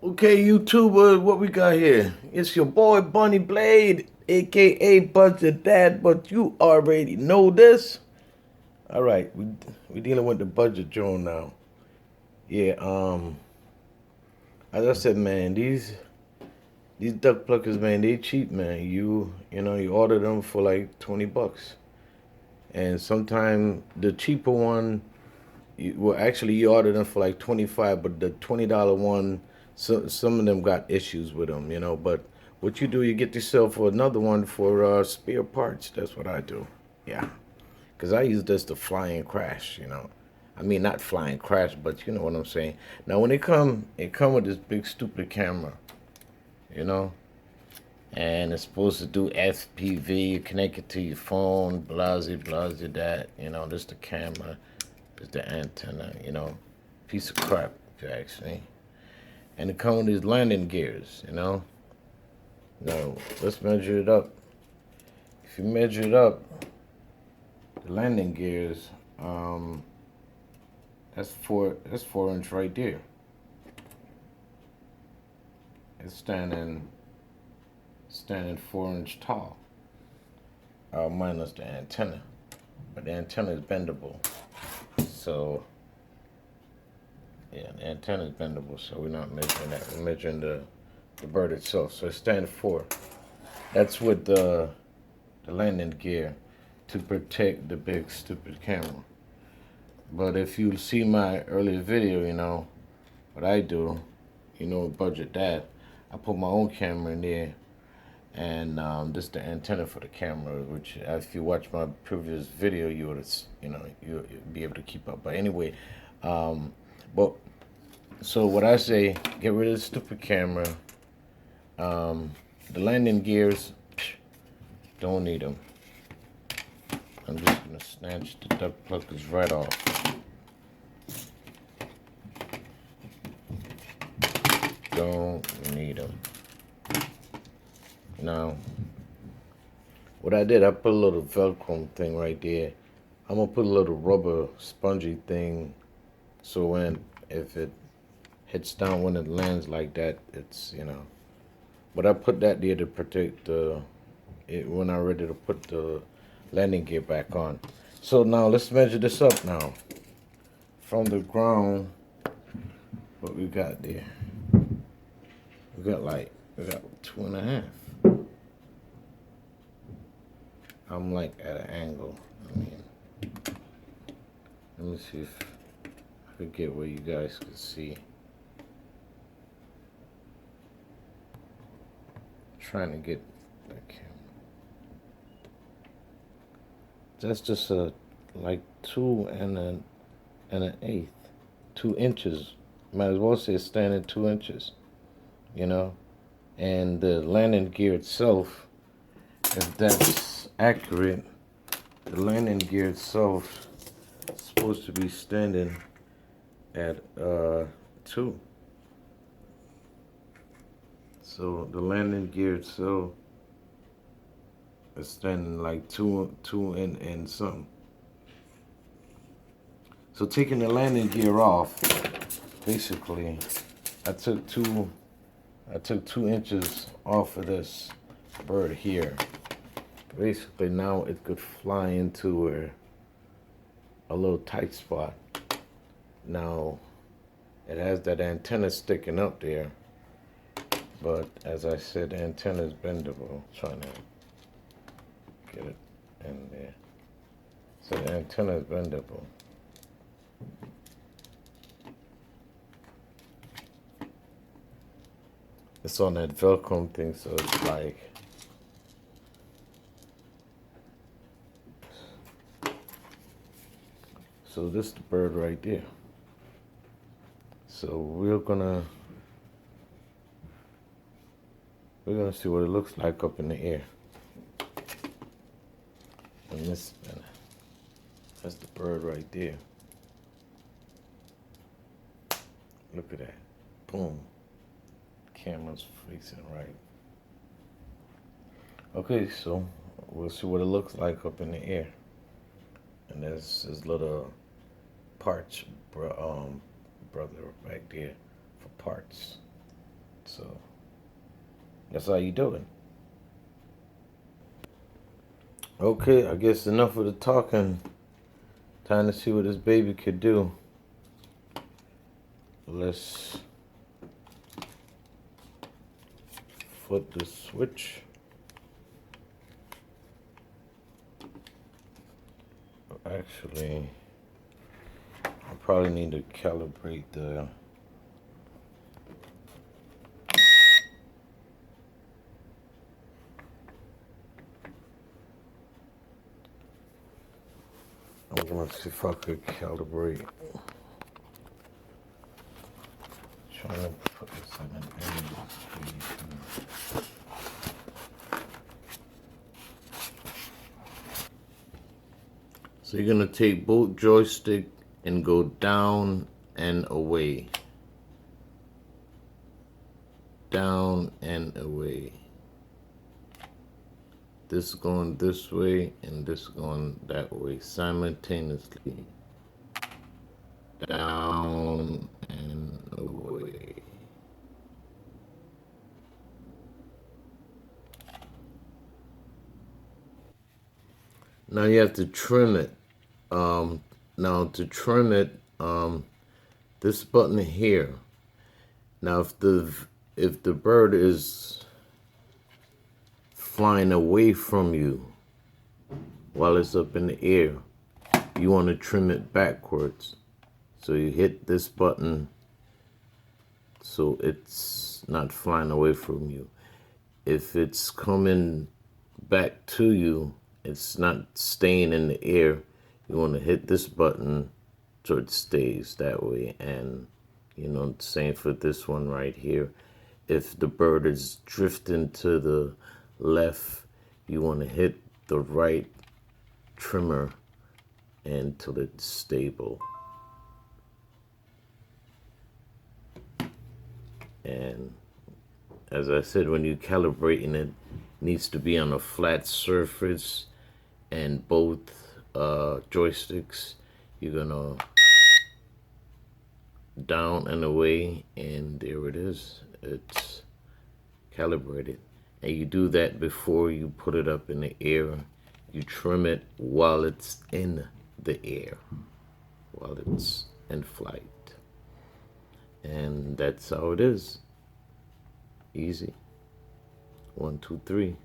Okay, YouTubers, what we got here? It's your boy Bunny Blade, aka Budget Dad, but you already know this. All right, we dealing with the budget drone now. Yeah, as I said, man, these duck pluckers, man, they cheap, man. You order them for like $20, and sometimes the cheaper one, you order them for like 25, but the $20 one, some of them got issues with them. But what you do, you get yourself another one for spare parts. That's what I do. Yeah, because I use this to fly and crash. I mean, not fly and crash, but you know what I'm saying. Now, when it come with this big stupid camera, you know, and it's supposed to do FPV, connect it to your phone, blah, blah, that. This the camera, this the antenna. Piece of crap, if you ask me. And it comes with these landing gears. Now, let's measure it up. If you measure it up, the landing gears, that's 4 inch right there. It's standing 4 inch tall, minus the antenna. But the antenna is bendable. So, yeah, the antenna is bendable, so we're not measuring that. We're measuring the bird itself. So it's standing 4. That's with the landing gear to protect the big stupid camera. But if you see my earlier video, what I do, budget that. I put my own camera in there, and this is the antenna for the camera. Which, if you watch my previous video, you'll be able to keep up. But anyway, but so what I say, get rid of the stupid camera. The landing gears, don't need them. I'm just gonna snatch the duck pluckers right off. Don't need them. Now, what I did, I put a little Velcro thing right there. I'm gonna put a little rubber spongy thing, so if it hits down when it lands like that, it's. But I put that there to protect it when I'm ready to put the landing gear back on. So now let's measure this up now. From the ground, what we got there? We got 2.5. I'm like at an angle. Let me see if I could get where you guys can see. Trying to get that camera. That's just like 2 1/8, 2 inches. Might as well say it's standing 2 inches. And the landing gear itself, if that's accurate, the landing gear itself is supposed to be standing at 2. So the landing gear itself is standing like 2 and something. So taking the landing gear off, basically, I took 2 inches off of this bird here. Basically, now it could fly into a little tight spot. Now, it has that antenna sticking up there, but as I said, the antenna is bendable. Trying to get it in there. So the antenna is bendable. It's on that Velcro thing, so it's like, so this is the bird right there. So we're gonna see what it looks like up in the air. And that's the bird right there. Look at that. Boom. Camera's facing right. Okay, so we'll see what it looks like up in the air. And there's this little parts brother back there for parts. So that's how you do it. Okay, I guess enough of the talking. Time to see what this baby could do. Let's flip the switch. Actually, I probably need to calibrate the... I'm gonna see if I could calibrate. Trying to put this in an angle. So you're gonna take both joystick and go down and away. Down and away. This going this way and this going that way simultaneously. Down and away. Now you have to trim it. Now to trim it, this button here. Now if the bird is flying away from you while it's up in the air, you want to trim it backwards. So you hit this button so it's not flying away from you. If it's coming back to you, it's not staying in the air, you want to hit this button so it stays that way. And you know, same for this one right here. If the bird is drifting to the left, you want to hit the right trimmer until it's stable. And as I said, when you're calibrating it, needs to be on a flat surface, and both joysticks, you're gonna down and away, and there it is. It's calibrated. And you do that before you put it up in the air. You trim it while it's in the air, while it's in flight. And that's how it is. Easy. 1, 2, 3.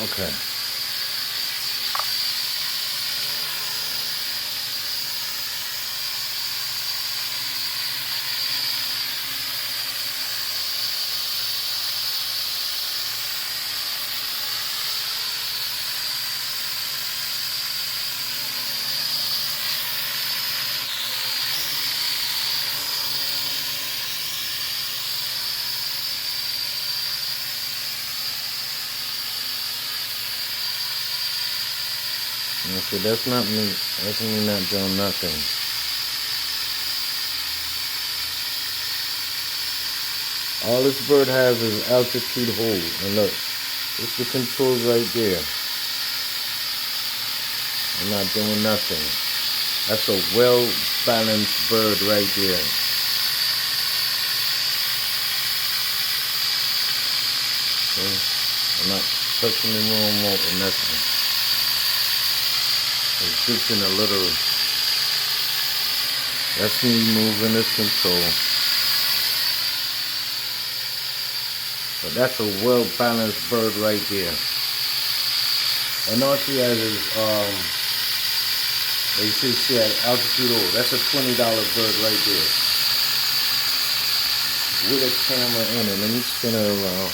Okay. Okay, that's not me. That's me not doing nothing. All this bird has is altitude hold. And look, it's the controls right there. I'm not doing nothing. That's a well-balanced bird right there. Okay? I'm not touching the remote or nothing. It's drifting a little. That's me moving this control. But that's a well-balanced bird right there. And all she has is they say she has altitude O. That's a $20 bird right there. With a camera in it. Let me spin it around.